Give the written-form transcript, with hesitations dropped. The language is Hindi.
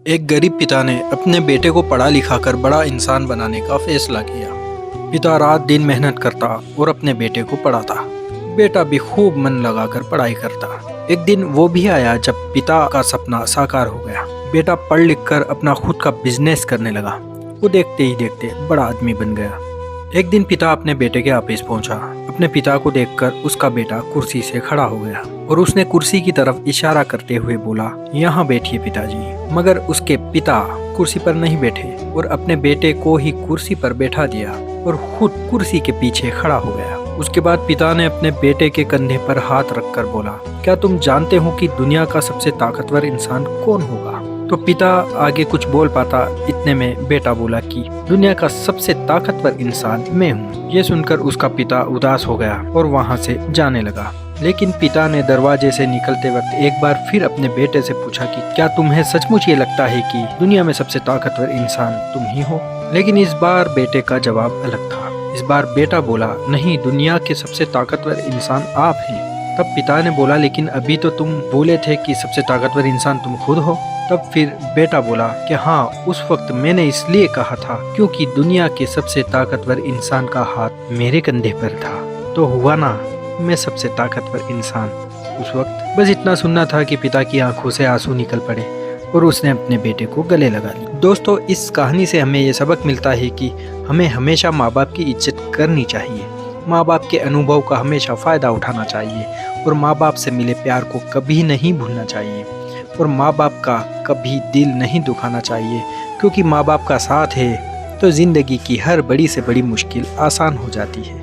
एक गरीब पिता ने अपने बेटे को पढ़ा लिखा कर बड़ा इंसान बनाने का फैसला किया। पिता रात दिन मेहनत करता और अपने बेटे को पढ़ाता। बेटा भी खूब मन लगाकर पढ़ाई करता। एक दिन वो भी आया जब पिता का सपना साकार हो गया। बेटा पढ़ लिख कर अपना खुद का बिजनेस करने लगा। वो देखते ही देखते बड़ा आदमी बन गया। एक दिन पिता अपने बेटे के ऑफिस पहुंचा। अपने पिता को देखकर उसका बेटा कुर्सी से खड़ा हो गया और उसने कुर्सी की तरफ इशारा करते हुए बोला, यहाँ बैठिए पिताजी। मगर उसके पिता कुर्सी पर नहीं बैठे और अपने बेटे को ही कुर्सी पर बैठा दिया और खुद कुर्सी के पीछे खड़ा हो गया। उसके बाद पिता ने अपने बेटे के कंधे पर हाथ रखकर बोला, क्या तुम जानते हो कि दुनिया का सबसे ताकतवर इंसान कौन होगा? तो पिता आगे कुछ बोल पाता, इतने में बेटा बोला कि दुनिया का सबसे ताकतवर इंसान मैं हूँ। ये सुनकर उसका पिता उदास हो गया और वहाँ से जाने लगा। लेकिन पिता ने दरवाजे से निकलते वक्त एक बार फिर अपने बेटे से पूछा कि क्या तुम्हें सचमुच ये लगता है कि दुनिया में सबसे ताकतवर इंसान तुम ही हो? लेकिन इस बार बेटे का जवाब अलग था। इस बार बेटा बोला, नहीं, दुनिया के सबसे ताकतवर इंसान आप हैं। तब पिता ने बोला, लेकिन अभी तो तुम बोले थे कि सबसे ताकतवर इंसान तुम खुद हो। तब फिर बेटा बोला कि हाँ, उस वक्त मैंने इसलिए कहा था क्योंकि दुनिया के सबसे ताकतवर इंसान का हाथ मेरे कंधे पर था। तो हुआ ना, मैं सबसे ताकतवर इंसान उस वक्त। बस इतना सुनना था कि पिता की आंखों से आंसू निकल पड़े और उसने अपने बेटे को गले लगा लिया। दोस्तों, इस कहानी से हमें ये सबक मिलता है कि हमें हमेशा माँ बाप की इज्जत करनी चाहिए। माँ बाप के अनुभव का हमेशा फ़ायदा उठाना चाहिए और माँ बाप से मिले प्यार को कभी नहीं भूलना चाहिए और माँ बाप का कभी दिल नहीं दुखाना चाहिए, क्योंकि माँ बाप का साथ है तो ज़िंदगी की हर बड़ी से बड़ी मुश्किल आसान हो जाती है।